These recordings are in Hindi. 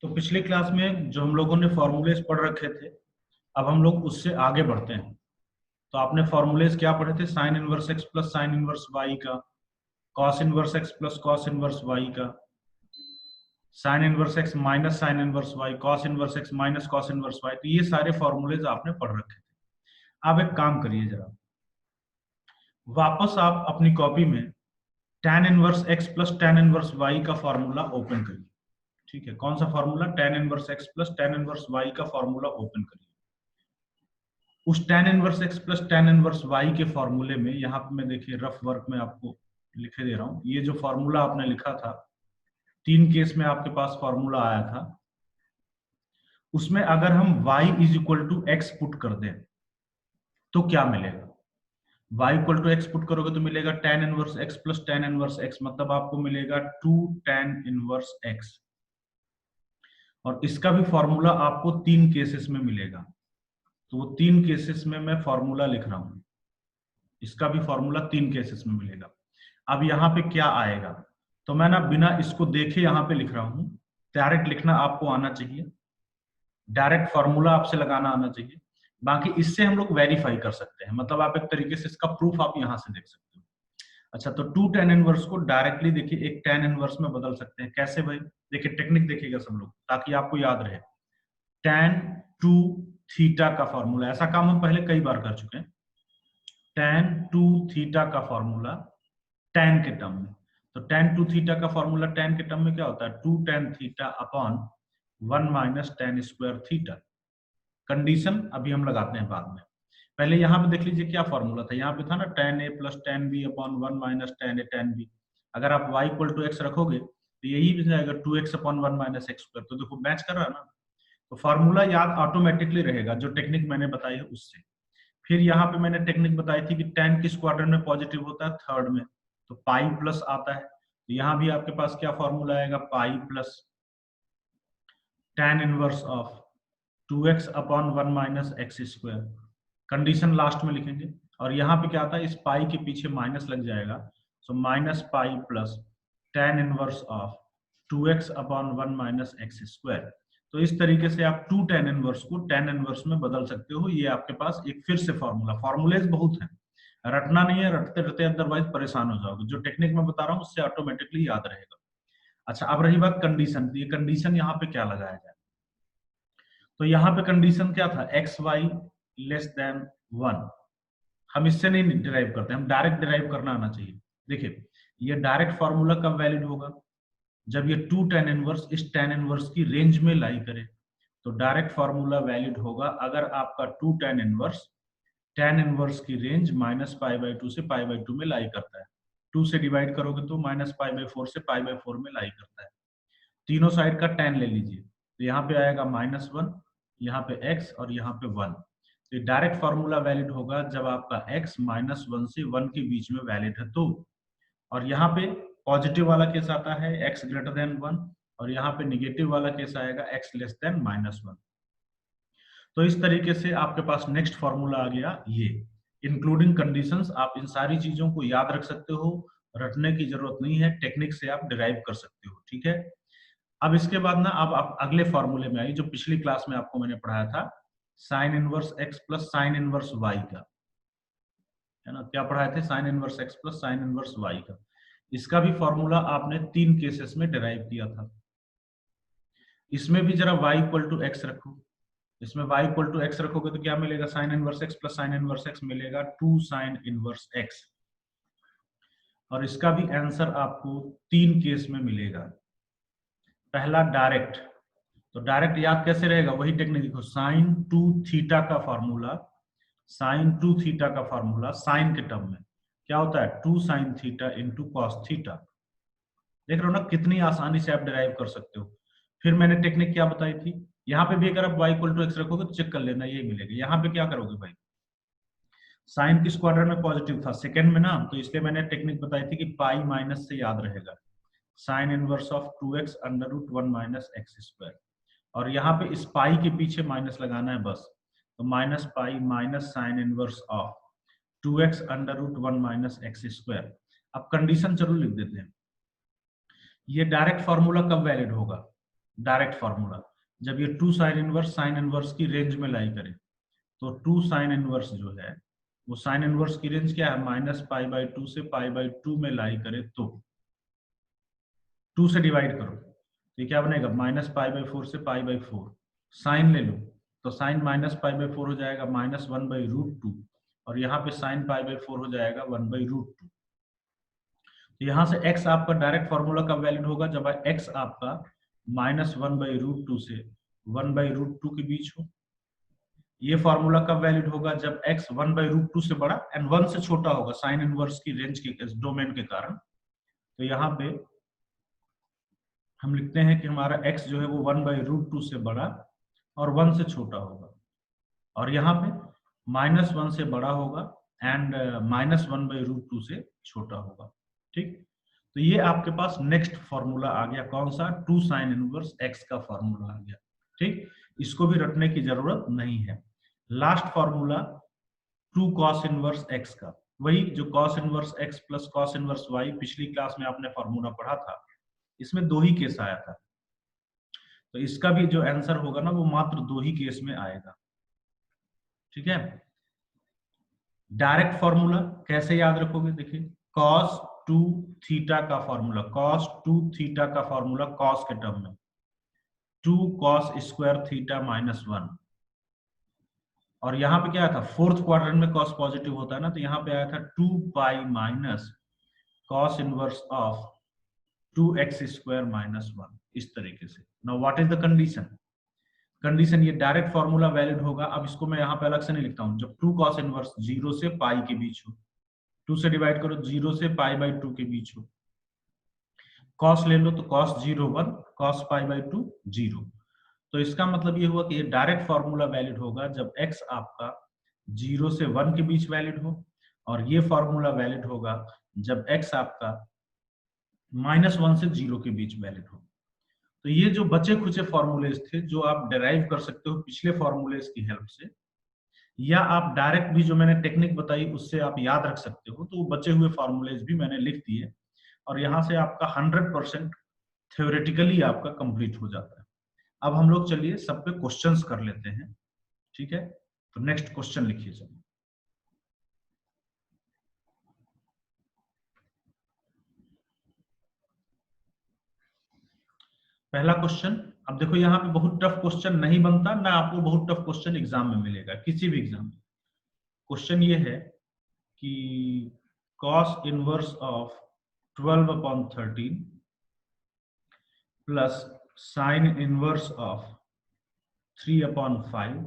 तो पिछली क्लास में जो हम लोगों ने फॉर्मूलेज पढ़ रखे थे, अब हम लोग उससे आगे बढ़ते हैं। तो आपने फॉर्मूलेज क्या पढ़े थे? Sine inverse x plus sine inverse y का, cos inverse x plus cos inverse y का, sine inverse x minus sine inverse y, cos inverse x minus cos inverse y. तो ये सारे फॉर्मूलेज आपने पढ़ रखे थे। आप एक काम करिए, जरा वापस आप अपनी कॉपी में tan inverse x plus tan inverse y का फॉर्मूला ओपन करिए। ठीक है, कौन सा formula? tan inverse x plus tan inverse y का फॉर्मूला ओपन करिए। उस tan inverse x plus tan inverse y के फॉर्मूले में यहाँ पे मैं देखिए रफ वर्क में आपको लिखे दे रहा हूँ। ये जो फॉर्मूला आपने लिखा था, 3 केस में आपके पास फॉर्मूला आया था, उसमें अगर हम y is equal to x put कर दें तो क्या मिलेगा? y equal to x put करोगे तो मिलेगा tan inverse x plus tan inverse x, मतलब आपको मिलेगा 2 tan इनवर्स x। और इसका भी फॉर्मूला आपको 3 केसेस में मिलेगा। तो वो 3 केसेस में मैं फॉर्मूला लिख रहा हूं। इसका भी फॉर्मूला 3 केसेस में मिलेगा। अब यहाँ पे क्या आएगा? तो मैं ना बिना इसको देखे यहाँ पे लिख रहा हूँ। डायरेक्ट लिखना आपको आना चाहिए, डायरेक्ट फॉर्मूला आपसे लगाना आना चाहिए। बाकी इससे हम लोग वेरीफाई कर सकते हैं, मतलब आप एक तरीके से इसका प्रूफ आप यहाँ से देख सकते हो। अच्छा, तो 2 tan इनवर्स को डायरेक्टली देखिए एक tan इनवर्स में बदल सकते हैं। कैसे भाई? देखिए टेक्निक देखिएगा सब लोग, ताकि आपको याद रहे। tan 2 थीटा का फॉर्मूला, ऐसा काम हम पहले कई बार कर चुके हैं। tan 2 थीटा का फॉर्मूला tan के टर्म में, तो tan 2 थीटा का फॉर्मूला tan के टर्म में क्या होता है? 2 tan theta upon 1 minus tan square theta. Condition अभी हम लगाते हैं बाद में। पहले यहाँ पे देख लीजिए क्या फॉर्मूला था। यहाँ पे था ना tan a plus tan b upon 1 minus tan a tan b। अगर आप y इक्वल टू एक्स रखोगे तो यही भी जाएगा 2x upon 1 minus x square. तो देखो मैच कर रहा है ना। तो फॉर्मूला याद ऑटोमेटिकली रहेगा, जो टेक्निक मैंने बताई है उससे। फिर यहाँ पे मैंने टेक्निक बताई थी कि tan किस क्वाड्रेंट में पॉजिटिव होता है? थर्ड में। तो पाई प्लस आता है, तो यहाँ भी आपके पास क्या फॉर्मूला आएगा? Pi plus tan inverse of 2x upon 1 minus x square. Condition last में लिखेंगे। और यहाँ पे क्या आता है? इस पाई के पीछे माइनस लग जाएगा, so minus pi plus tan inverse of 2x upon 1 minus x square. तो इस तरीके से आप 2 tan इनवर्स को tan इनवर्स में बदल सकते हो। ये आपके पास एक फिर से फॉर्मूला, फॉर्मूलेज बहुत है, रटना नहीं है, रटते रटते अदरवाइज परेशान हो जाओगे। जो टेक्निक मैं बता रहा हूँ उससे ऑटोमेटिकली याद रहेगा। अच्छा, अब रही बात कंडीशन, ये कंडीशन यहाँ पे क्या लगाया जाए? तो यहाँ पे कंडीशन क्या था? X y less than 1। हम इससे नहीं डिराइव करते, हम डायरेक्ट डिराइव करना आना चाहिए। देखिए ये डायरेक्ट फॉर्मूला कब वैलिड होगा? जब ये 2 tan इनवर्स इस tan इनवर्स की रेंज में लाई करे, तो डायरेक्ट फॉर्मूला वैलिड होगा अगर आपका 2 tan इनवर्स की रेंज माइनस पाई बाई 2 से पाई बाई 2 में लाई करता है। 2 से डिवाइड करोगे तो माइनस पाई बाई 4 से पाई बाई 4 में लाई करता है। तीनों साइड का tan ले लीजिए, तो यहाँ पे आएगा -1, यहाँ पे x और यहाँ पे 1। तो डायरेक्ट फॉर्मूला वैलिड होगा जब आपका x -1 से 1 के बीच में वैलिड है तो। और यहाँ पे पॉजिटिव वाला केस आता है x ग्रेटर देन 1, और यहाँ पे निगेटिव वाला केस आएगा x लेस देन -1। तो इस तरीके से आपके पास नेक्स्ट फॉर्मूला आ गया ये, इंक्लूडिंग कंडीशंस। आप इन सारी चीजों को याद रख सकते हो, रटने की जरूरत नहीं है, टेक्निक से आप डिराइव कर सकते हो। ठीक है, अब इसके बाद ना अब आप अगले फॉर्मूले में आइए, जो पिछली क्लास में आपको मैंने पढ़ाया था, sine inverse x plus sine inverse y का, है ना? क्या पढ़ाए थे? Sine inverse x plus sine inverse y का। इसका भी फॉर्मूला आपने 3 केसेस में डिराइव किया था। इसमें भी जरा y इक्वल टू एक्स रखो। इसमें y इक्वल टू एक्स रखोगे तो क्या मिलेगा? Sign inverse x plus sine inverse x मिलेगा 2 साइन इनवर्स एक्स। और इसका भी आंसर आपको 3 केस में मिलेगा। पहला डायरेक्ट, तो डायरेक्ट याद कैसे रहेगा? वही टेक्निक देखो, साइन 2 थीटा का फॉर्मूला, साइन 2 थीटा का फॉर्मूला साइन के टर्म में क्या होता है? 2 sine theta into cos theta. देख रहे हो ना कितनी आसानी से आप डिराइव कर सकते हो। फिर मैंने टेक्निक क्या बताई थी? यहाँ पे भी अगर आप y इक्वल टू एक्स रखोगे तो चेक कर लेना, यही मिलेगा। यहाँ पे क्या करोगे भाई? साइन किस क्वाड्रेंट में पॉजिटिव था? सेकंड में ना, तो इसलिए मैंने टेक्निक बताई थी कि पाई माइनस से याद रहेगा, sine inverse of 2x under root 1 minus x square. और यहाँ पे इस पाई के पीछे माइनस लगाना है बस, तो minus pi minus sine inverse of 2x under root 1 minus x square. अब कंडीशन जरूर लिख देते हैं। ये डायरेक्ट फॉर्मूला कब वैलिड होगा? डायरेक्ट फॉर्मूला, जब ये 2 साइन इनवर्स की रेंज में लाई करे, तो 2 साइन इनवर्स जो है वो साइन इनवर्स की रेंज क्या है, -π/2 से π/2 में लाई करे तो 2 से डिवाइड करो तो ये क्या बनेगा, -π/4 से π/4। साइन ले लो तो साइन -π/4 हो जाएगा -1/√2, और यहाँ पे साइन π/4 हो जाएगा 1/√2। तो यहाँ से x आपका डायरेक्ट फॉर्मूला कब वैलिड होगा, जब x आपका -1/√2 से 1/√2 के बीच हो। ये फॉर्मूला कब वैलिड होगा, जब x 1/√2 से बड़ा एंड 1 से छोटा होगा, साइन इनवर्स की रेंज के डोमेन के कारण। तो यहाँ पे हम लिखते हैं कि हमारा x जो है वो 1/√2 से बड़ा और 1 से छोटा होगा, और यहाँ पे -1 से बड़ा होगा एंड -1/√2 से छोटा होगा। ठीक, तो ये आपके पास नेक्स्ट फॉर्मूला आ गया, कौन सा, 2 साइन इनवर्स x का फॉर्मूला आ गया। ठीक, इसको भी रटने की जरूरत नहीं है। Last formula 2 cos inverse x का, वही जो cos inverse x plus cos inverse y पिछली क्लास में आपने फॉर्मूला पढ़ा था, इसमें 2 ही केस आया था, तो इसका भी जो आंसर होगा ना वो मात्र 2 ही केस में आएगा। ठीक है, डायरेक्ट फॉर्मूला कैसे याद रखोगे, देखिए cos 2 थीटा का फॉर्मूला, cos 2 थीटा का फॉर्मूला cos के टर्म में 2 cos स्क्वायर थीटा -1, और यहाँ पे क्या आया था, फोर्थ क्वाड्रेंट में cos पॉजिटिव होता है ना, तो यहाँ पे आया था 2 pi minus cos inverse of 2x square -1, इस तरीके से। Now what is the condition, condition ये डायरेक्ट फॉर्मूला वैलिड होगा। अब इसको मैं यहाँ पे अलग से नहीं लिखता हूँ, जब 2 cos इनवर्स 0 से पाई के बीच हो, 2 से डिवाइड करो, 0 से π/2 के बीच हो, cos ले लो तो cos 0 1, cos π/2 0। तो इसका मतलब ये हुआ कि ये डायरेक्ट फॉर्मूला वैलिड होगा जब x आपका 0 से 1 के बीच वैलिड हो, और ये फॉर्मूला वैलिड होगा जब x आपका -1 से 0 के बीच वैलिड हो। तो ये जो बचे खुचे फॉर्मूलेज थे जो आप डिराइव कर सकते हो पिछले फॉर्मूलेज की हेल्प से, या आप डायरेक्ट भी जो मैंने टेक्निक बताई उससे आप याद रख सकते हो, तो वो बचे हुए फॉर्मूलेज भी मैंने लिख दिए, और यहाँ से आपका 100% थ्योरेटिकली आपका कंप्लीट हो जाता है। अब हम लोग चलिए सब पे क्वेश्चंस कर लेते हैं। ठीक है, तो नेक्स्ट क्वेश्चन लिखिए। चलिए, पहला क्वेश्चन। अब देखो यहाँ पे बहुत टफ क्वेश्चन नहीं बनता ना, आपको बहुत टफ क्वेश्चन एग्जाम में मिलेगा, किसी भी एग्जाम में। क्वेश्चन ये है कि cos inverse of 12/13 plus sine inverse of 3/5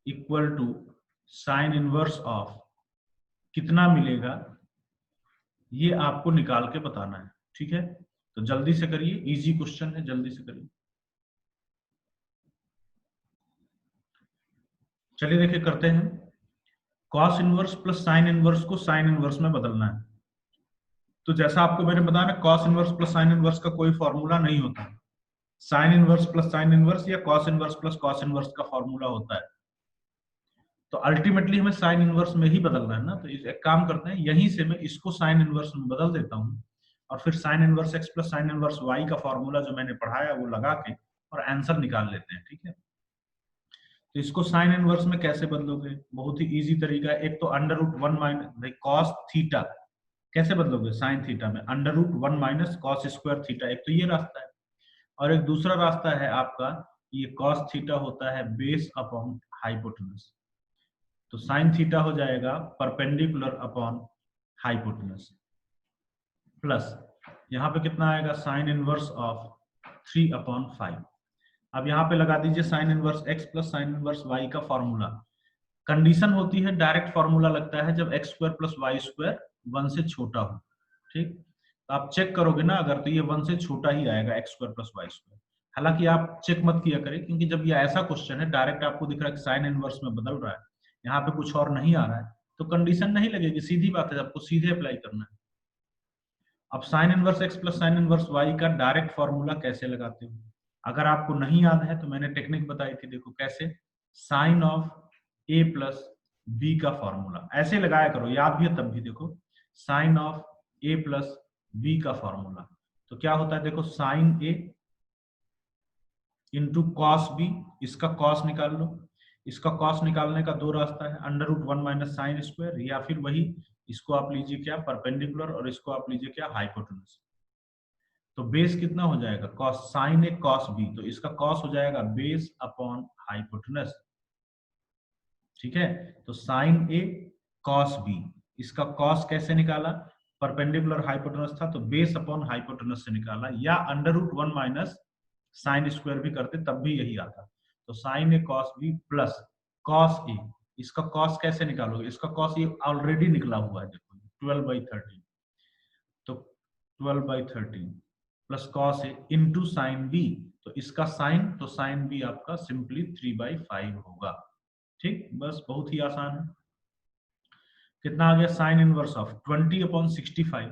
equal to sine inverse of कितना मिलेगा, ये आपको निकाल के बताना है। ठीक है, तो जल्दी से करिए, इजी क्वेश्चन है, जल्दी से करिए। चलिए देखिए करते हैं। cos inverse plus sine inverse को साइन इनवर्स में बदलना है। तो जैसा आपको मैंने बताया ना, cos inverse plus sine inverse का कोई फॉर्मूला नहीं होता, sine inverse plus sine inverse या cos inverse plus cos inverse का फॉर्मूला होता है। तो अल्टीमेटली हमें साइन इनवर्स में ही बदलना है ना, तो एक काम करते हैं, यहीं से मैं इसको साइन इनवर्स में बदल देता हूँ, और फिर sign inverse x plus sine inverse y का फॉर्मूला जो मैंने पढ़ाया वो लगा के और आंसर निकाल लेते हैं। ठीक है, तो इसको साइन इनवर्स में कैसे बदलोगे, बहुत ही इजी तरीका है। एक तो √1 माइनस cos थीटा, कैसे बदलोगे साइन थीटा में, √1 माइनस cos स्क्वायर थीटा, एक तो ये रास्ता है, और एक दूसरा रास्ता है आपका, ये cos थीटा होता है बेस अपॉन हाइपोटेनस, तो साइन थीटा हो जाएगा परपेंडिकुलर अपॉन हाइपोटेनस, प्लस यहाँ पे कितना आएगा, साइन इनवर्स ऑफ 3/5। अब यहाँ पे लगा दीजिए sine inverse x plus sine inverse y का फॉर्मूला। कंडीशन होती है, डायरेक्ट फॉर्मूला लगता है जब x square plus y square 1 से छोटा हो। ठीक, तो आप चेक करोगे ना अगर, तो ये 1 से छोटा ही आएगा x square plus y square. हालांकि आप चेक मत किया करें, क्योंकि जब ये ऐसा क्वेश्चन है डायरेक्ट आपको दिख रहा है कि साइन इनवर्स में बदल रहा है, यहाँ पे कुछ और नहीं आ रहा है, तो कंडीशन नहीं लगेगी, सीधी बात है, आपको सीधे अप्लाई करना है। अब sign inverse x plus sine inverse y का डायरेक्ट फॉर्मूला कैसे लगाते हो, अगर आपको नहीं याद है तो मैंने टेक्निक बताई थी, देखो कैसे, sine of a plus b का फॉर्मूला ऐसे लगाया करो, याद भी है तब भी। देखो sine of a plus b का फॉर्मूला, तो क्या होता है, देखो sine a into cos b, इसका कॉस निकाल लो। इसका कॉस निकालने का दो रास्ता है, under root 1 minus sine square, या फिर वही इसको आप लीजिए क्या परपेंडिकुलर और इसको आप लीजिए क्या हाइपोटेनस। तो बेस कितना हो जाएगा cos sine a cos b, तो इसका कॉस हो जाएगा बेस अपॉन हाइपोटेनस। ठीक है, तो साइन ए कॉस बी, इसका कॉस कैसे निकाला, परपेंडिकुलर हाइपोटेनस था तो बेस अपॉन हाइपोटेनस से निकाला, या under root 1 minus sine square भी करते तब भी यही आता। तो sine a cos b plus cos a, इसका कॉस कैसे निकालोगे, इसका कॉस ये ऑलरेडी निकला हुआ है, देखो 12/13, तो 12/13 प्लस कॉस ए इंटू साइन बी, तो इसका साइन, तो साइन बी आपका सिंपली 3/5 होगा। ठीक, बस बहुत ही आसान है। कितना आ गया साइन इनवर्स ऑफ 20/65,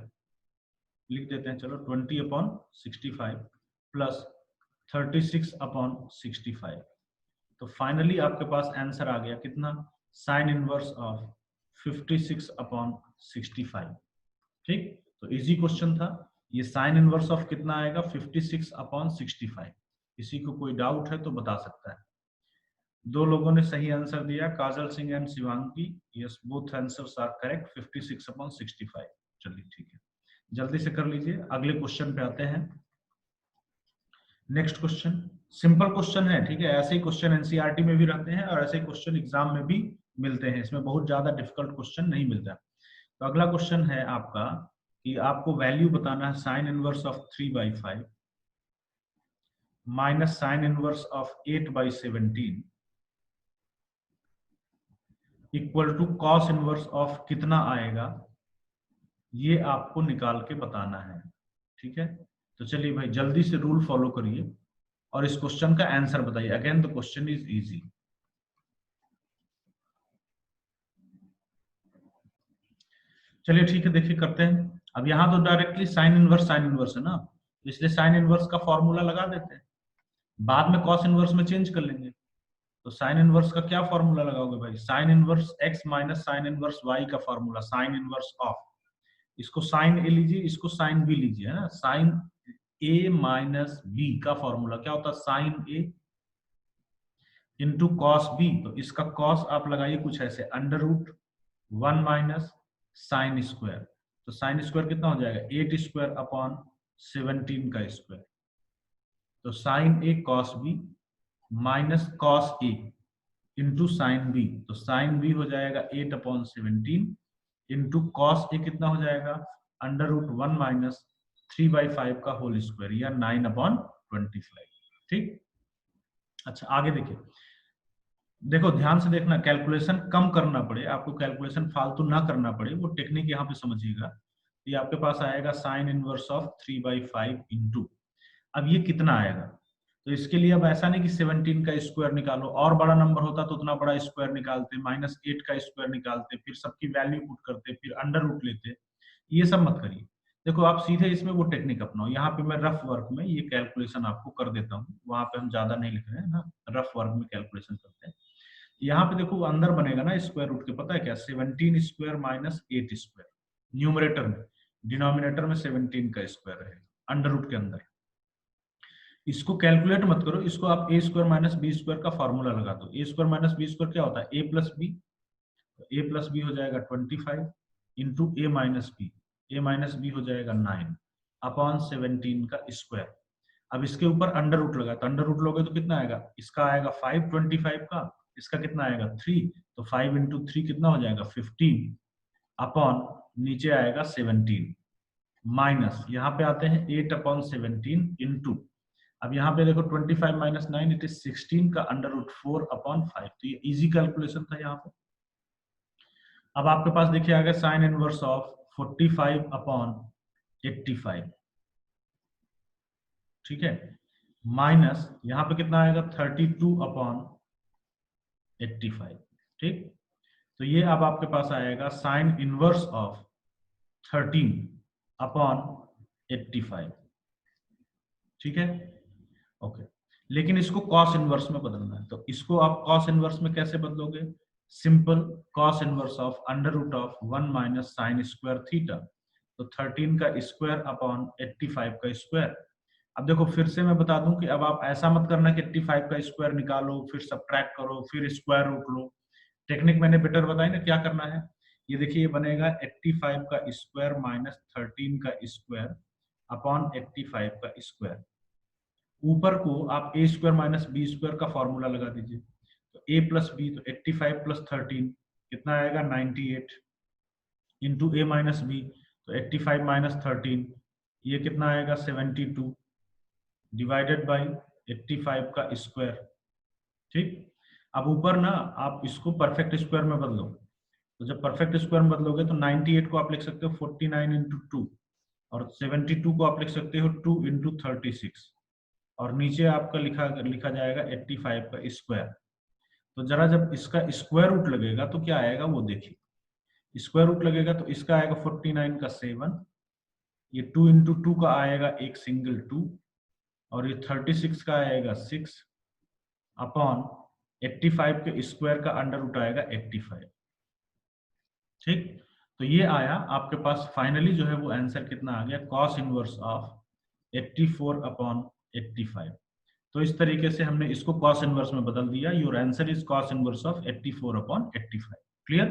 लिख देते हैं चलो 20/65 प्लस 36/65, तो फाइनली आपके पास आंसर आ गया कितना, साइन इनवर्स ऑफ 56/65। ठीक, तो इजी क्वेश्चन था ये। साइन इनवर्स ऑफ कितना आएगा 56/65, किसी को कोई डाउट है तो बता सकता है। दो लोगों ने सही आंसर दिया, Kajal Singh and Shivangi, yes both answers are correct, 56/65। चलिए ठीक है, जल्दी से कर लीजिए, अगले क्वेश्चन पे आते हैं। नेक्स्ट क्वेश्चन सिंपल क्वेश्चन है, ठीक है, ऐसे ही क्वेश्चन एनसीईआरटी में भी रहते हैं और ऐसे ही क्वेश्चन एग्जाम में भी मिलते हैं, इसमें बहुत ज्यादा डिफिकल्ट क्वेश्चन नहीं मिलता। तो अगला क्वेश्चन है आपका कि आपको वैल्यू बताना है sine inverse of 3/5 minus sine inverse of 8/17 equal to cos inverse of कितना आएगा, ये आपको निकाल के बताना है। ठीक है, तो चलिए भाई जल्दी से रूल फॉलो करिए और इस क्वेश्चन का आंसर बताइए। Again the question is easy. चलिए ठीक है, देखिए करते हैं। अब यहाँ तो डायरेक्टली साइन इनवर्स है ना, तो इसलिए साइन इनवर्स का फॉर्मूला लगा देते हैं, बाद में कॉस इनवर्स में चेंज कर लेंगे। तो साइन इनवर्स का क्या फॉर्मूला लगाओगे भाई, sine inverse x minus sine inverse y का फॉर्मूला, साइन इनवर्स ऑफ, इसको साइन ए लीजिए, इसको साइन बी लीजिए, है ना, साइन ए माइनस बी का फॉर्मूला क्या होता है, sine a into cos b, तो इसका कॉस आप लगाइए कुछ ऐसे, under root 1 minus sine square, तो साइन स्क्वायर कितना हो जाएगा 8 स्क्वायर/17 का स्क्वायर, तो sine a cos b minus cos A into sine B, तो साइन बी हो जाएगा 8/17 इंटू कॉस ए कितना हो जाएगा अंडर रूट 1 माइनस 3/5 का होल स्क्वायर, या 9/25। ठीक, अच्छा आगे देखिए, देखो ध्यान से देखना, कैलकुलेशन कम करना पड़े आपको, कैलकुलेशन फालतू ना करना पड़े, वो टेक्निक यहाँ पे समझिएगा। ये आपके पास आएगा साइन इनवर्स ऑफ 3/5 इंटू, अब ये कितना आएगा, तो इसके लिए अब ऐसा नहीं कि 17 का स्क्वायर निकालो, और बड़ा नंबर होता तो उतना बड़ा स्क्वायर निकालते, -8 का स्क्वायर निकालते, फिर सबकी वैल्यू पुट करते, फिर अंडर रूट लेते, ये सब मत करिए। देखो आप सीधे इसमें वो टेक्निक अपनाओ, यहाँ पे मैं रफ वर्क में ये कैलकुलेशन आपको कर देता हूँ, वहां पे हम ज्यादा नहीं लिख रहे हैं ना, रफ वर्क में कैलकुलेशन करते हैं। यहाँ पे देखो अंदर बनेगा ना स्क्वायर रूट के, पता है क्या, 17 स्क्वायर माइनस 8 स्क्वायर न्यूमरेटर में, डिनोमिनेटर में 17 का स्क्वायर रहेगा अंडर रूट के अंदर। इसको कैलकुलेट मत करो, इसको आप ए स्क्वायर माइनस बी स्क्वायर का फॉर्मूला लगा दो। ए स्क्वायर माइनस बी स्क्वायर क्या होता है, ए प्लस बी, ए प्लस बी हो जाएगा 25 इंटू ए माइनस बी, ए माइनस बी हो जाएगा 9/17 का स्क्वायर। अब इसके ऊपर अंडर रूट लगा, तो अंडर रूट लोगे तो कितना आएगा, इसका आएगा 5 25 का, इसका कितना आएगा 3, तो 5 इंटू 3 कितना हो जाएगा 15 अपॉन नीचे आएगा 17 माइनस, यहाँ पे आते हैं 8/17 इंटू, अब यहाँ पे देखो 25 माइनस 9 इट इज 16 का अंडर रूट 4/5, तो ये इजी कैलकुलेशन था यहाँ पे। अब आपके पास देखिए आ गया साइन इनवर्स ऑफ 45/85, ठीक है, माइनस यहाँ पे कितना आएगा 32/85। ठीक, तो ये अब आपके पास आएगा साइन इनवर्स ऑफ 13/85। ठीक है, ओके, लेकिन इसको कॉस इनवर्स में बदलना है, तो इसको आप कॉस इनवर्स में कैसे बदलोगे, simple cos inverse of under root of 1 minus sine square theta, तो 13 का स्क्वायर अपॉन 85 का स्क्वायर। अब देखो फिर से मैं बता दूं कि अब आप ऐसा मत करना कि 85 का स्क्वायर निकालो फिर सब्ट्रैक्ट करो फिर स्क्वायर रूट लो। टेक्निक मैंने बेटर बताई ना क्या करना है। ये देखिए ये बनेगा 85 का स्क्वायर माइनस 13 का स्क्वायर अपॉन 85 का स्क्वायर। ऊपर को आप ए स्क्वायर माइनस बी स्क्वायर का फॉर्मूला लगा दीजिए। तो ए प्लस बी तो 85 प्लस 13 कितना आएगा 98 इंटू ए माइनस बी तो 85 माइनस 13 ये कितना आएगा 72 डिवाइडेड बाई 85 का स्क्वायर। ठीक। अब ऊपर ना आप इसको परफेक्ट स्क्वायर में बदलो। तो जब परफेक्ट स्क्वायर में बदलोगे तो 98 को आप लिख सकते हो 49 इंटू 2 और 72 को आप लिख सकते हो 2 इंटू 36 और नीचे आपका लिखा लिखा जाएगा 85 का स्क्वायर। तो जरा जब इसका स्क्वायर रूट लगेगा तो क्या आएगा वो देखिए। स्क्वायर रूट लगेगा तो इसका आएगा 49 का 7 ये 2 इंटू 2 का आएगा एक सिंगल 2 और ये 36 का आएगा 6 अपॉन 85 के स्क्वायर का अंडर रूट आएगा 85। ठीक। तो ये आया आपके पास फाइनली जो है वो आंसर कितना आ गया cos इनवर्स ऑफ 84 अपॉन 85। तो इस तरीके से हमने इसको cos इनवर्स में बदल दिया। Your answer is cos inverse of 84 upon 85। Clear.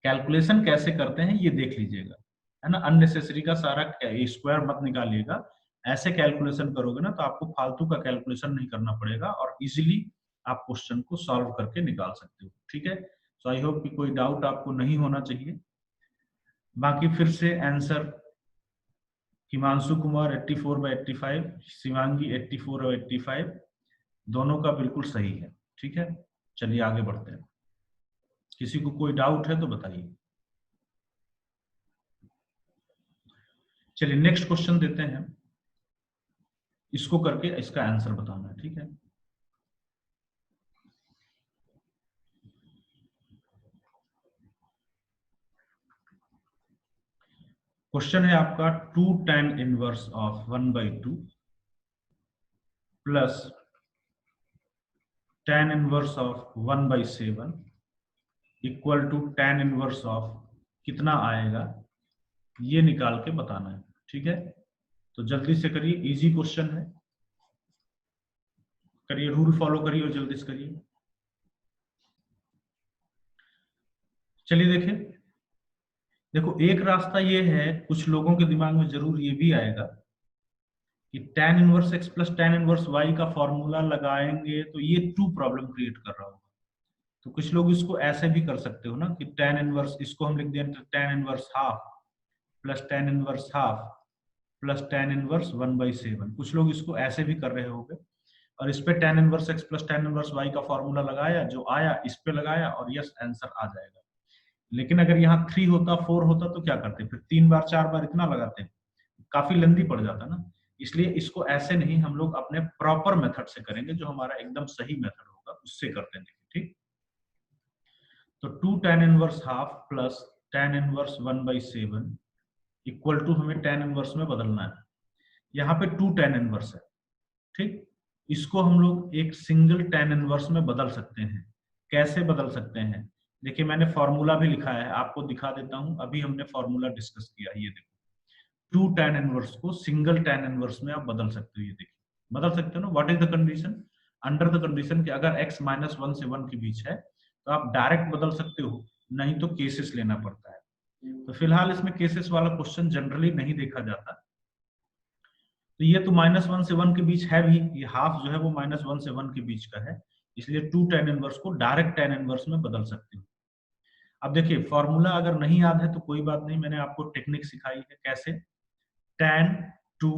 Calculation कैसे करते हैं ये देख लीजिएगा, है ना। अननेसेसरी का सारा स्क्वायर मत निकालिएगा। ऐसे कैलकुलेशन करोगे ना तो आपको फालतू का कैलकुलेशन नहीं करना पड़ेगा और इजीली आप क्वेश्चन को सॉल्व करके निकाल सकते हो। ठीक है। सो आई होप कि कोई डाउट आपको नहीं होना चाहिए। बाकी फिर से आंसर हिमांशु कुमार 84/85, शिवांगी 84/85 दोनों का बिल्कुल सही है। ठीक है। चलिए आगे बढ़ते हैं। किसी को कोई डाउट है तो बताइए। चलिए नेक्स्ट क्वेश्चन देते हैं। इसको करके इसका आंसर बताना है। ठीक है। क्वेश्चन है आपका 2 tan inverse of 1/2 plus tan inverse of 1/7 equal to tan inverse of कितना आएगा ये निकाल के बताना है। ठीक है। तो जल्दी से करिए, इजी क्वेश्चन है। करिए, रूल फॉलो करिए और जल्दी से करिए। चलिए देखिए, देखो एक रास्ता ये है, कुछ लोगों के दिमाग में जरूर ये भी आएगा कि tan inverse x plus tan inverse y का फॉर्मूला लगाएंगे तो ये 2 प्रॉब्लम क्रिएट कर रहा होगा। तो कुछ लोग इसको ऐसे भी कर सकते हो ना कि tan इनवर्स इसको हम लिख दें tan inverse half plus tan inverse half plus tan inverse 1/7। कुछ लोग इसको ऐसे भी कर रहे होंगे और इस पे tan inverse x plus tan inverse y का फॉर्मूला लगाया, जो आया इस पे लगाया और यस आंसर आ जाएगा। लेकिन अगर यहाँ 3 होता 4 होता तो क्या करते, फिर 3 बार 4 बार इतना लगाते, काफी लेंदी पड़ जाता ना। इसलिए इसको ऐसे नहीं, हम लोग अपने प्रॉपर मेथड से करेंगे, जो हमारा एकदम सही मेथड होगा उससे करते हैं। ठीक। तो 2 tan inverse half plus tan inverse 1/7 equal to हमें tan इनवर्स में बदलना है। यहाँ पे 2 tan इनवर्स है। ठीक। इसको हम लोग एक सिंगल tan इनवर्स में बदल सकते हैं। कैसे बदल सकते हैं, देखिए मैंने फॉर्मूला भी लिखा है, आपको दिखा देता हूं। अभी हमने फॉर्मूला डिस्कस किया, ये देखो 2 tan इनवर्स को सिंगल tan इनवर्स में आप बदल सकते हो। ये देखिए बदल सकते हो ना। What is the condition, under the condition कि अगर x -1 से 1 के बीच है तो आप डायरेक्ट बदल सकते हो, नहीं तो केसेस लेना पड़ता है। तो फिलहाल इसमें केसेस वाला क्वेश्चन जनरली नहीं देखा जाता। तो ये तो -1 से 1 के बीच है भी, ये हाफ जो है वो -1 से 1 के बीच का है, इसलिए 2 tan इनवर्स को डायरेक्ट tan इनवर्स में बदल सकते हो। अब देखिए फॉर्मूला अगर नहीं याद है तो कोई बात नहीं, मैंने आपको टेक्निक सिखाई है कैसे। tan 2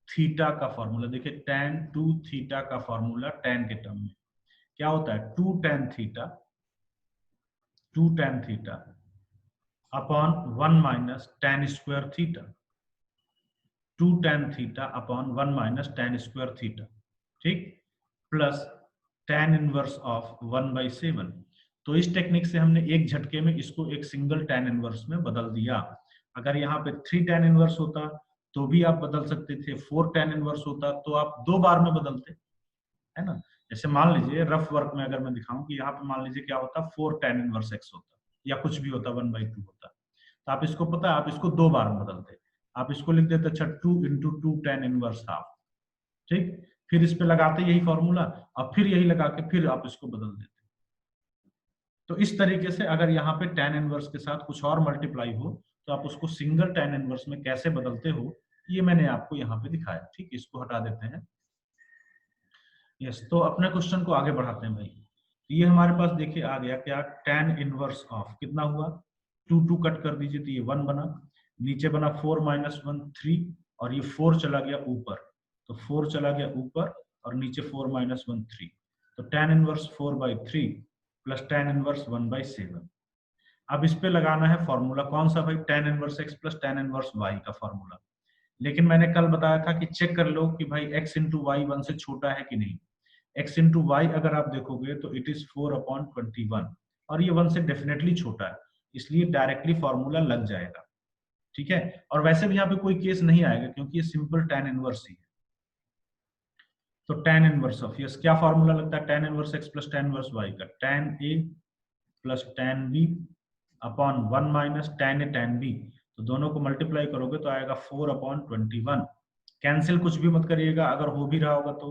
थीटा का फॉर्मूला देखिए, tan 2 थीटा का फॉर्मूला tan के टर्म में क्या होता है, 2 tan theta upon 1 minus tan square theta, 2 tan theta upon 1 minus tan square theta. ठीक। Plus tan inverse of 1/7। तो इस टेक्निक से हमने एक झटके में इसको एक सिंगल tan इनवर्स में बदल दिया। अगर यहाँ पे 3 tan इनवर्स होता तो भी आप बदल सकते थे, 4 tan इनवर्स होता तो आप 2 बार में बदलते, है ना। जैसे मान लीजिए रफ वर्क में अगर मैं दिखाऊं कि यहाँ पे मान लीजिए क्या होता, 4 tan इनवर्स x होता या कुछ भी होता 1/2 होता, तो आप इसको पता है आप इसको 2 बार में बदलते। आप इसको लिख देते, अच्छा 2 इंटू 2 tan इनवर्स हाफ, ठीक, फिर इस पे लगाते यही फॉर्मूला और फिर यही लगा के फिर आप इसको बदल देते। तो इस तरीके से अगर यहाँ पे tan इनवर्स के साथ कुछ और मल्टीप्लाई हो तो आप उसको सिंगल tan इनवर्स में कैसे बदलते हो, ये मैंने आपको यहाँ पे दिखाया। ठीक, इसको हटा देते हैं। यस, तो अपने क्वेश्चन को आगे बढ़ाते हैं भाई। ये हमारे पास देखिए आ गया क्या, tan इनवर्स ऑफ कितना हुआ 2 2 कट कर दीजिए तो ये 1 बना, नीचे बना 4 - 1 3 और ये 4 चला गया ऊपर, तो 4 चला गया ऊपर और नीचे 4 - 1 3, तो tan inverse 4/3 plus tan inverse 1/7। अब इस पे लगाना है फॉर्मूला, कौन सा भाई, tan inverse x plus tan inverse y का फॉर्मूला। लेकिन मैंने कल बताया था कि चेक कर लो कि भाई x इंटू वाई 1 से छोटा है कि नहीं। x इंटू वाई अगर आप देखोगे तो इट इज 4/21 और ये 1 से डेफिनेटली छोटा है, इसलिए डायरेक्टली फॉर्मूला लग जाएगा। ठीक है, और वैसे भी यहाँ पे कोई केस नहीं आएगा क्योंकि ये सिंपल tan इनवर्स ही है। तो tan इनवर्स ऑफ, यस, क्या फॉर्मूला लगता है tan inverse x plus tan inverse y का, tan a plus tan b upon 1 minus tan a tan b, तो दोनों को मल्टीप्लाई करोगे तो आएगा 4/21। कैंसिल कुछ भी मत करिएगा, अगर हो भी रहा होगा तो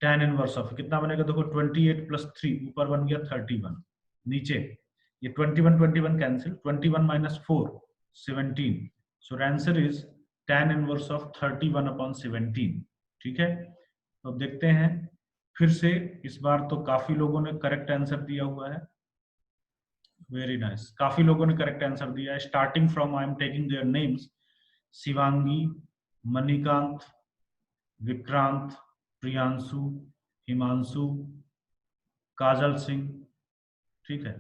tan इनवर्स ऑफ कितना बनेगा, देखो 28 प्लस 3 ऊपर बन गया 31, नीचे ये 21 cancel, 21 minus 4 17, so answer is tan inverse of 31/17। ठीक है, तो देखते हैं फिर से, इस बार तो काफी लोगों ने करेक्ट आंसर दिया हुआ है। वेरी नाइस, काफी लोगों ने करेक्ट आंसर दिया है। Starting from I am taking their names, Shivangi, Manikant, Vikrant, Priyanshu, Himanshu, Kajal Singh. ठीक है,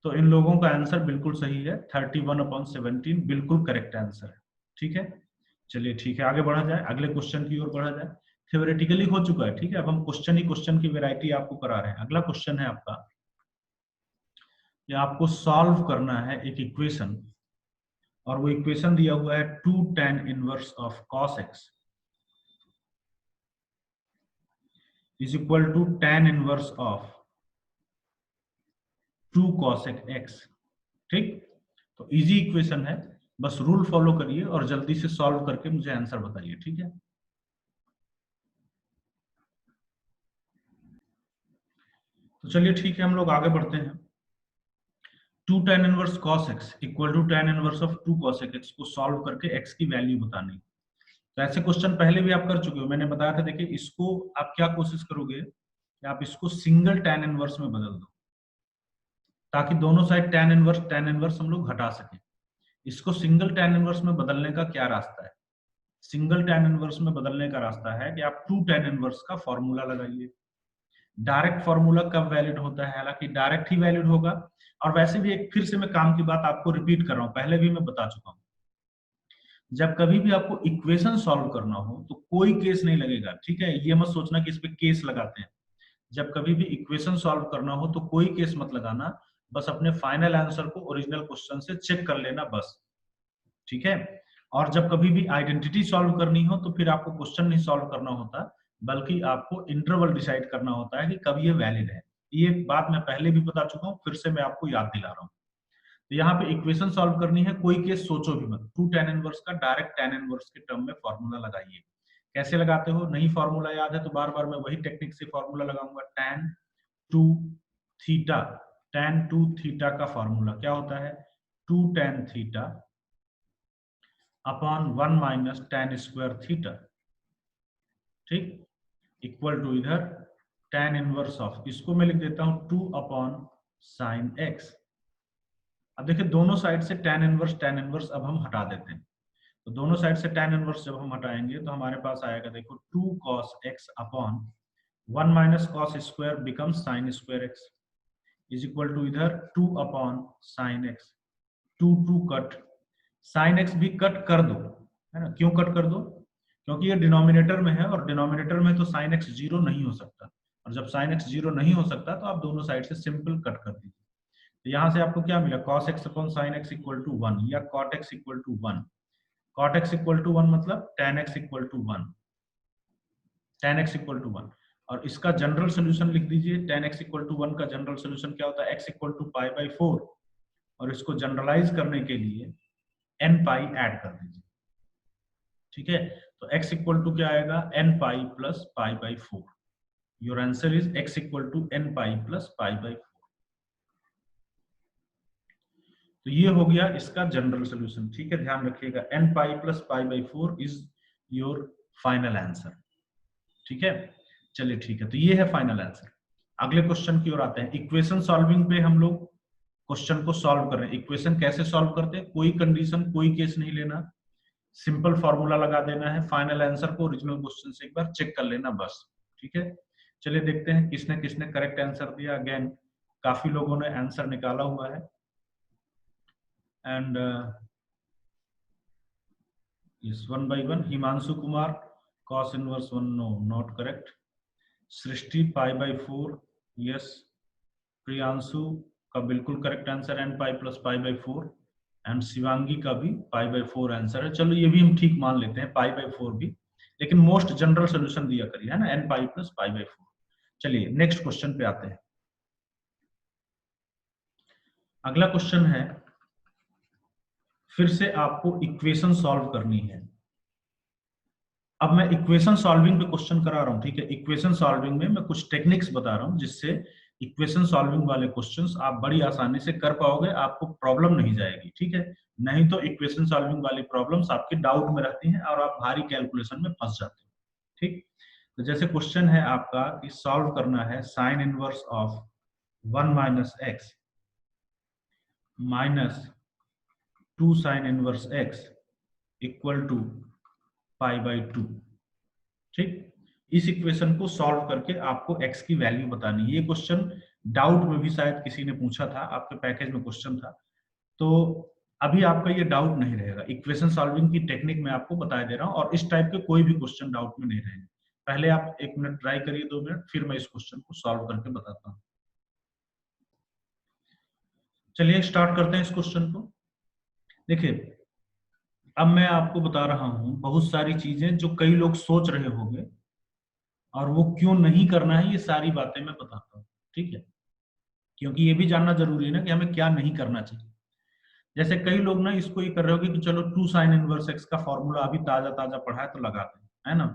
तो इन लोगों का आंसर बिल्कुल सही है, 31/17 बिल्कुल करेक्ट आंसर है। ठीक है, चलिए ठीक है, आगे बढ़ा जाए, अगले क्वेश्चन की ओर बढ़ा जाए। थ्योरेटिकली हो चुका है, ठीक है, अब हम क्वेश्चन ही क्वेश्चन की वैरायटी आपको करा रहे हैं। अगला क्वेश्चन है आपका, ये आपको सॉल्व करना है एक इक्वेशन, और वो इक्वेशन दिया हुआ है 2 tan inverse of cos x is equal to tan inverse of 2 cos x। ठीक, तो इजी इक्वेशन है, बस रूल फॉलो करिए और जल्दी से सॉल्व करके मुझे आंसर बताइए। ठीक है, तो चलिए ठीक है, हम लोग आगे बढ़ते हैं। 2 tan inverse cos x equal to tan inverse of 2 cos x को सॉल्व करके x की वैल्यू बतानी। तो ऐसे क्वेश्चन पहले भी आप कर चुके हो, मैंने बताया था। देखिए, इसको आप क्या कोशिश करोगे कि आप इसको सिंगल tan इनवर्स में बदल दो, ताकि दोनों साइड tan इनवर्स हम लोग हटा सके। इसको सिंगल tan इनवर्स में बदलने का क्या रास्ता है, सिंगल tan इनवर्स में बदलने का रास्ता है कि आप 2 tan इनवर्स का फॉर्मूला लगाइए। डायरेक्ट फॉर्मूला कब वैलिड होता है, हालांकि डायरेक्ट ही वैलिड होगा। और वैसे भी एक फिर से मैं काम की बात आपको रिपीट कर रहा हूं, पहले भी मैं बता चुका हूं, जब कभी भी आपको इक्वेशन सॉल्व करना हो तो कोई केस नहीं लगेगा। ठीक है, ये मत सोचना कि इस पे केस लगाते हैं। जब कभी भी इक्वेशन सॉल्व करना हो तो कोई केस मत लगाना, बस अपने फाइनल आंसर को ओरिजिनल क्वेश्चन से चेक कर लेना बस। ठीक है, और जब कभी भी आइडेंटिटी सॉल्व करनी हो तो फिर आपको क्वेश्चन नहीं सॉल्व करना होता, बल्कि आपको इंटरवल डिसाइड करना होता है कि कब ये वैलिड है। ये बात मैं पहले भी बता चुका हूँ, फिर से मैं आपको याद दिला रहा हूँ। तो यहाँ पे इक्वेशन सॉल्व करनी है, कोई केस सोचो भी मत, 2 tan इनवर्स का डायरेक्ट tan इनवर्स के टर्म में फॉर्मूला लगाइए। कैसे लगाते हो, नहीं फॉर्मूला याद है तो बार बार मैं वही टेक्निक से फॉर्मूला लगाऊंगा। tan 2 थीटा का फॉर्मूला क्या होता है, 2 tan theta upon 1 minus tan square theta. ठीक, इक्वल टू इधर tan इनवर्स ऑफ, इसको मैं लिख देता हूं 2 अपॉन साइन x। अब देखिए, दोनों साइड से tan इनवर्स अब हम हटा देते हैं। तो दोनों साइड से tan इनवर्स जब हम हटाएंगे तो हमारे पास आएगा, देखो 2 cos x upon 1 minus cos square become sine square x is equal to इधर 2 upon sine x। 2 2 cut, sine x भी कट कर दो, है ना। क्यों कट कर दो, क्योंकि ये डिनोमिनेटर में है और डिनोमिनेटर में तो साइन x जीरो नहीं हो सकता, और जब साइन x जीरो नहीं हो सकता तो आप दोनों साइड से सिंपल कट कर दीजिए। तो यहाँ से आपको क्या मिला, cos x upon sine x equal to 1 या cot x equal to 1। cot x equal to 1 मतलब tan x equal to 1, tan x equal to 1। और इसका जनरल सोल्यूशन लिख दीजिए, tan x इक्वल टू 1 का जनरल सोल्यूशन क्या होता है, x इक्वल टू π/4, और इसको जनरलाइज करने के लिए n पाई ऐड कर दीजिए। ठीक है, तो x इक्वल टू क्या आएगा, n pi plus pi by 4। Your answer is x equal to n pi plus pi by 4। तो ये हो गया इसका जनरल सोल्यूशन। ठीक है, ध्यान रखिएगा, n pi plus pi by 4 is your final answer. ठीक है, चलिए ठीक है, तो ये है फाइनल आंसर। अगले क्वेश्चन की ओर आते हैं। इक्वेशन सॉल्विंग पे हम लोग क्वेश्चन को सॉल्व कर रहे हैं। इक्वेशन कैसे सॉल्व करते हैं, कोई कंडीशन कोई केस नहीं लेना, सिंपल फॉर्मूला लगा देना है, फाइनल आंसर को ओरिजिनल क्वेश्चन से एक बार चेक कर लेना बस। ठीक है, चलिए देखते हैं किसने किसने करेक्ट आंसर दिया। अगेन काफी लोगों ने आंसर निकाला हुआ है and yes, one by one. Himanshu Kumar cos inverse 1 no not correct. Srishti pi by 4 yes. Priyanshu का बिल्कुल correct answer n pi plus pi by 4 and Shivangi का भी पाई बाई 4 आंसर है। चलो ये भी हम ठीक मान लेते हैं, पाई बाई 4 भी, लेकिन मोस्ट जनरल सोल्यूशन दिया करिए, है ना, n pi plus pi by 4। चलिए नेक्स्ट क्वेश्चन पे आते हैं। अगला क्वेश्चन है, फिर से आपको इक्वेशन सॉल्व करनी है। अब मैं इक्वेशन सॉल्विंग पे क्वेश्चन करा रहा हूं। ठीक है, इक्वेशन सॉल्विंग में मैं कुछ टेक्निक्स बता रहा हूं जिससे इक्वेशन सॉल्विंग वाले क्वेश्चंस आप बड़ी आसानी से कर पाओगे, आपको प्रॉब्लम नहीं जाएगी। ठीक है, नहीं तो इक्वेशन सॉल्विंग वाली प्रॉब्लम्स आपके डाउट में रहती हैं और आप भारी कैलकुलेशन में फंस जाते हो। ठीक, तो जैसे क्वेश्चन है आपका कि सॉल्व करना है sine inverse of 1 minus x minus 2 sine inverse x equal to pi by 2। ठीक, इस इक्वेशन को सॉल्व करके आपको x की वैल्यू बतानी है। ये क्वेश्चन डाउट में भी शायद किसी ने पूछा था, आपके पैकेज में क्वेश्चन था, तो अभी आपका ये डाउट नहीं रहेगा। इक्वेशन सॉल्विंग की टेक्निक मैं आपको बता दे रहा हूं और इस टाइप के कोई भी क्वेश्चन डाउट में नहीं रहेंगे। पहले आप 1 मिनट ट्राई करिए, 2 मिनट, फिर मैं इस क्वेश्चन को सॉल्व करके बताता हूँ। चलिए स्टार्ट करते हैं इस क्वेश्चन को। देखिए, अब मैं आपको बता रहा हूं बहुत सारी चीजें जो कई लोग सोच रहे होंगे और वो क्यों नहीं करना है, ये सारी बातें मैं बताता हूँ। ठीक है, क्योंकि ये भी जानना जरूरी है ना कि हमें क्या नहीं करना चाहिए। जैसे कई लोग ना इसको ये कर रहे होंगे कि चलो 2 साइन इनवर्स एक्स का फॉर्मूला अभी ताजा ताजा पढ़ा है तो लगाते हैं, है ना,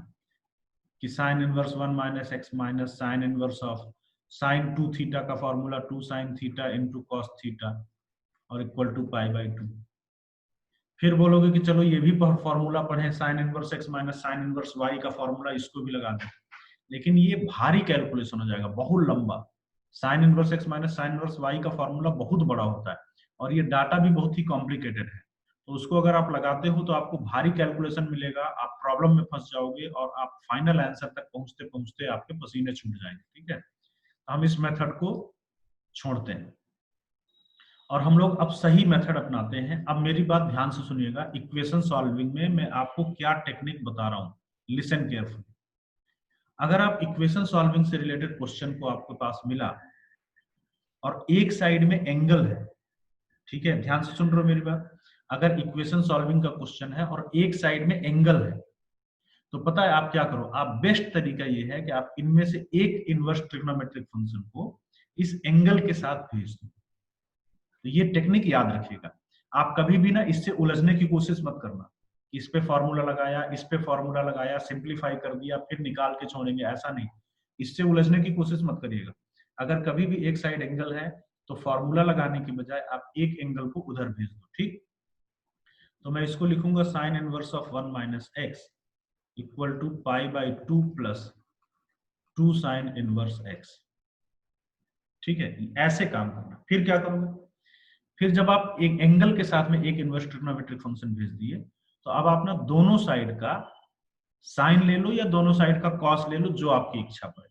कि sine inverse 1 minus x minus sine inverse of sine 2 theta का formula 2 sine theta into cos theta और इक्वल टू पाई बाई 2। फिर बोलोगे कि चलो ये भी फॉर्मूला पढ़े, sine inverse x minus sine inverse y का फॉर्मूला, इसको भी लगा दें, लेकिन ये भारी कैलकुलेशन हो जाएगा, बहुत लंबा। Sine inverse x minus sine inverse y का फॉर्मूला बहुत बड़ा होता है और ये डाटा भी बहुत ही कॉम्प्लिकेटेड है, तो उसको अगर आप लगाते हो तो आपको भारी कैलकुलेशन मिलेगा, आप प्रॉब्लम में फंस जाओगे और आप फाइनल आंसर तक पहुंचते पहुंचते आपके पसीने छूट जाएंगे। ठीक है, तो हम इस मेथड को छोड़ते हैं और हम लोग अब सही मेथड अपनाते हैं। अब मेरी बात ध्यान से सुनिएगा, इक्वेशन सॉल्विंग में मैं आपको क्या टेक्निक बता रहा हूं, लिसन केयरफुली। अगर आप इक्वेशन सॉल्विंग से रिलेटेड क्वेश्चन को आपके पास मिला और एक साइड में एंगल है, ठीक है, ध्यान से सुन रहे हो मेरी बात, अगर इक्वेशन सॉल्विंग का क्वेश्चन है और एक साइड में एंगल है, तो पता है आप क्या करो, आप बेस्ट तरीका ये है कि आप इनमें से एक इनवर्स ट्रिग्नोमेट्रिक फंक्शन को इस एंगल के साथ भेज दो। तो ये टेक्निक याद रखिएगा, आप कभी भी ना इससे उलझने की कोशिश मत करना, इस पे फॉर्मूला लगाया, इस पे फॉर्मूला लगाया, सिंप्लीफाई कर दिया, फिर निकाल के छोड़ेंगे, ऐसा नहीं, इससे उलझने की कोशिश मत करिएगा। अगर कभी भी एक साइड एंगल है तो फॉर्मूला लगाने की बजाय आप एक एंगल को उधर भेज दो। ठीक, तो मैं इसको लिखूंगा sine inverse of 1 minus x equal to pi by 2 plus 2 sine inverse x. ठीक है, ऐसे काम करना। फिर क्या करोगे, फिर जब आप एक एंगल के साथ में एक इनवर्स ट्रिग्नोमेट्रिक फंक्शन भेज दिए, तो अब आप ना दोनों साइड का साइन ले लो या दोनों साइड का कॉस ले लो, जो आपकी इच्छा पड़े।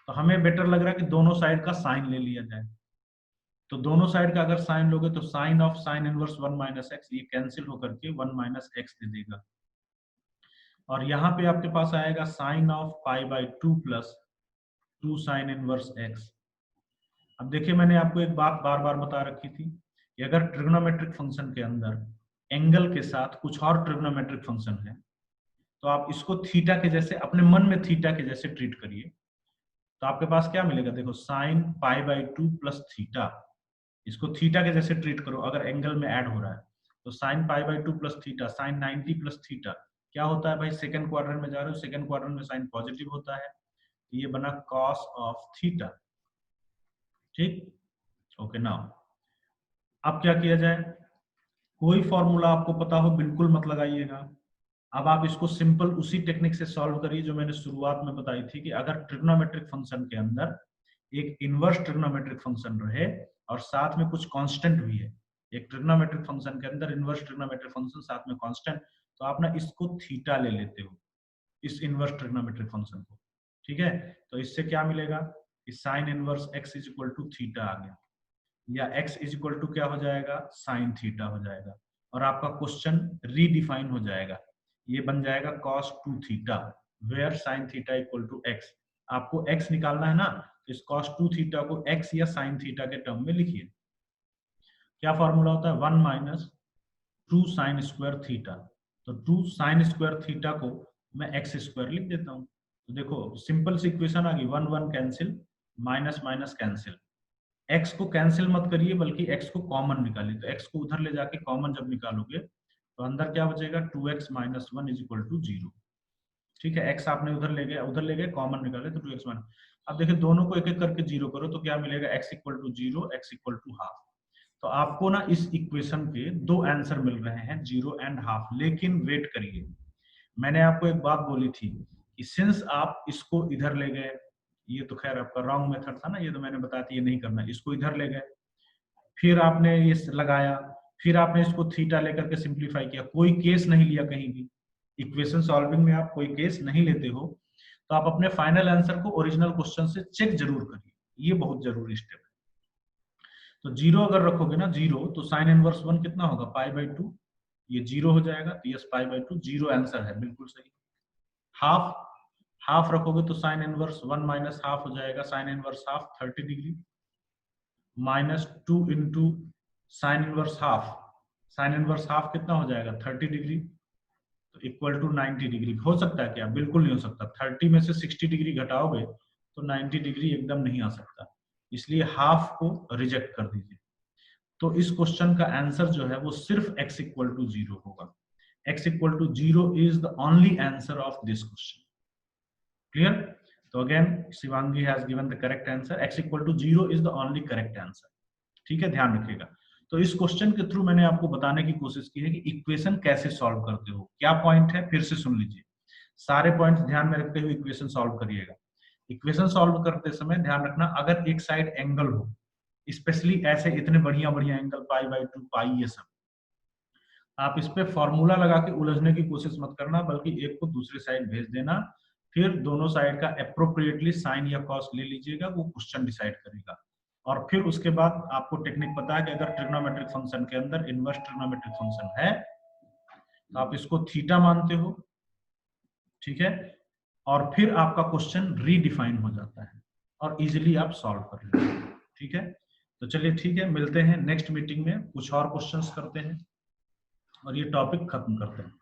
तो हमें बेटर लग रहा है कि दोनों साइड का साइन ले लिया जाए। तो दोनों साइड का अगर साइन लोगे तो sine of sine inverse 1 minus x, ये कैंसिल होकर के 1 माइनस एक्स दे देगा, और यहाँ पे आपके पास आएगा sine of pi by 2 plus 2 sine inverse x. अब देखिए, मैंने आपको एक बात बार बार बता रखी थी कि अगर ट्रिग्नोमेट्रिक फंक्शन के अंदर एंगल के साथ कुछ और ट्रिग्नोमेट्रिक फंक्शन है, तो आप इसको थीटा के जैसे, अपने मन में थीटा के जैसे ट्रीट करिए। तो आपके पास क्या मिलेगा, देखो sign pi by 2 plus theta, इसको थीटा के जैसे ट्रीट करो अगर एंगल में ऐड हो रहा है, तो sine pi by 2 plus theta, sine 90 plus theta, क्या होता है भाई, सेकंड क्वाड्रेंट में जा रहे हो, सेकंड क्वाड्रेंट में साइन पॉजिटिव होता है, तो ये बना cos ऑफ थीटा। ठीक, ओके। नाउ अब क्या किया जाए, कोई फॉर्मूला आपको पता हो बिल्कुल मत लगाइएगा। अब आप इसको सिंपल उसी टेक्निक से सॉल्व करिए जो मैंने शुरुआत में बताई थी कि अगर ट्रिग्नोमेट्रिक फंक्शन के अंदर एक इनवर्स ट्रिग्नोमेट्रिक फंक्शन रहे और साथ में कुछ कांस्टेंट भी है, एक ट्रिग्नोमेट्रिक फंक्शन के अंदर इनवर्स ट्रिग्नोमेट्रिक फंक्शन साथ में कांस्टेंट, तो आप ना इसको थीटा ले लेते हो, इस इनवर्स ट्रिग्नोमेट्रिक फंक्शन को। ठीक है, तो इससे क्या मिलेगा कि sine inverse x is equal to theta आ गया, या x इज इक्वल टू क्या हो जाएगा, साइन थीटा हो जाएगा, और आपका क्वेश्चन रीडिफाइन हो जाएगा, ये बन जाएगा cos 2 theta where sin theta equal to x। आपको x निकालना है ना, तो इस cos 2 थीटा को x या sin थीटा के टर्म में लिखिए। क्या फॉर्मूला होता है, 1 माइनस 2 साइन स्क्वायर थीटा, तो 2 साइन स्क्वायर थीटा को मैं x स्क्वायर लिख देता हूँ। तो देखो सिंपल सी इक्वेशन आ गई, 1 1 cancel, minus minus cancel, x को कैंसिल मत करिए बल्कि x को कॉमन निकालिए, तो x को उधर ले जाके कॉमन जब निकालोगे तो अंदर क्या बचेगा, 2x minus 1 is equal to 0। ठीक है, x आपने उधर ले गए कॉमन निकाले तो 2x माइनस। अब देखिए दोनों को एक एक करके 0 करो तो क्या मिलेगा, x equal to 0, x equal to half. तो आपको ना इस इक्वेशन के दो आंसर मिल रहे हैं, 0 एंड हाफ। लेकिन वेट करिए, मैंने आपको एक बात बोली थी कि सिंस आप इसको इधर ले गए, ये तो खैर आपका रॉन्ग मेथड था ना, ये तो मैंने बताया था ये नहीं करना, इसको इधर ले गए, फिर आपने ये लगाया, फिर आपने इसको थीटा लेकर के सिंप्लीफाई किया, कोई केस नहीं लिया कहीं भी। इक्वेशन सॉल्विंग में आप कोई केस नहीं लेते हो, तो आप अपने फाइनल आंसर को ओरिजिनल क्वेश्चन से चेक जरूर करिए, ये बहुत जरूरी स्टेप है। तो 0 अगर रखोगे ना 0, तो साइन इनवर्स 1 कितना होगा, पाई बाई 2, ये 0 हो जाएगा, तो यस पाई बाई 2 0 आंसर है, बिल्कुल सही। हाफ, हाफ रखोगे तो साइन इनवर्स 1 माइनस हाफ हो जाएगा, sine inverse half 30 degree, minus 2 into sine inverse half, sine inverse half कितना हो जाएगा 30 डिग्री, तो इक्वल टू 90 डिग्री। हो सकता है क्या, बिल्कुल नहीं हो सकता, 30 में से 60 डिग्री घटाओगे तो 90 डिग्री एकदम नहीं आ सकता, इसलिए हाफ को रिजेक्ट कर दीजिए। तो इस क्वेश्चन का आंसर जो है वो सिर्फ x इक्वल टू 0 होगा, x equal to 0 is the only answer of this question. Clear? तो again Shivangi has given the correct answer, x equal to 0 is the only correct answer. ठीक है, ध्यान रखिएगा। तो इस क्वेश्चन के थ्रू मैंने आपको बताने की कोशिश की है कि इक्वेशन कैसे सॉल्व करते हो, क्या पॉइंट है, फिर से सुन लीजिए, सारे पॉइंट्स ध्यान में रखते हुए इक्वेशन सॉल्व करिएगा। इक्वेशन सॉल्व करते समय ध्यान रखना, अगर एक साइड एंगल हो, स्पेशली ऐसे इतने बढ़िया बढ़िया एंगल, पाई बाई 2 पाई, ये सब आप इस पे फॉर्मूला लगा के उलझने की कोशिश मत करना, बल्कि एक को दूसरे साइड भेज देना, फिर दोनों साइड का अप्रोप्रिएटली साइन या कॉस ले लीजिएगा, वो क्वेश्चन डिसाइड करेगा। और फिर उसके बाद आपको टेक्निक पता है कि अगर ट्रिग्नोमेट्रिक फंक्शन के अंदर इनवर्स ट्रिग्नोमेट्रिक फंक्शन है तो आप इसको थीटा मानते हो, ठीक है, और फिर आपका क्वेश्चन रीडिफाइन हो जाता है और इजीली आप सॉल्व कर लेते हैं। ठीक है, तो चलिए ठीक है, मिलते हैं नेक्स्ट मीटिंग में, कुछ और क्वेश्चंस करते हैं और ये टॉपिक खत्म करते हैं।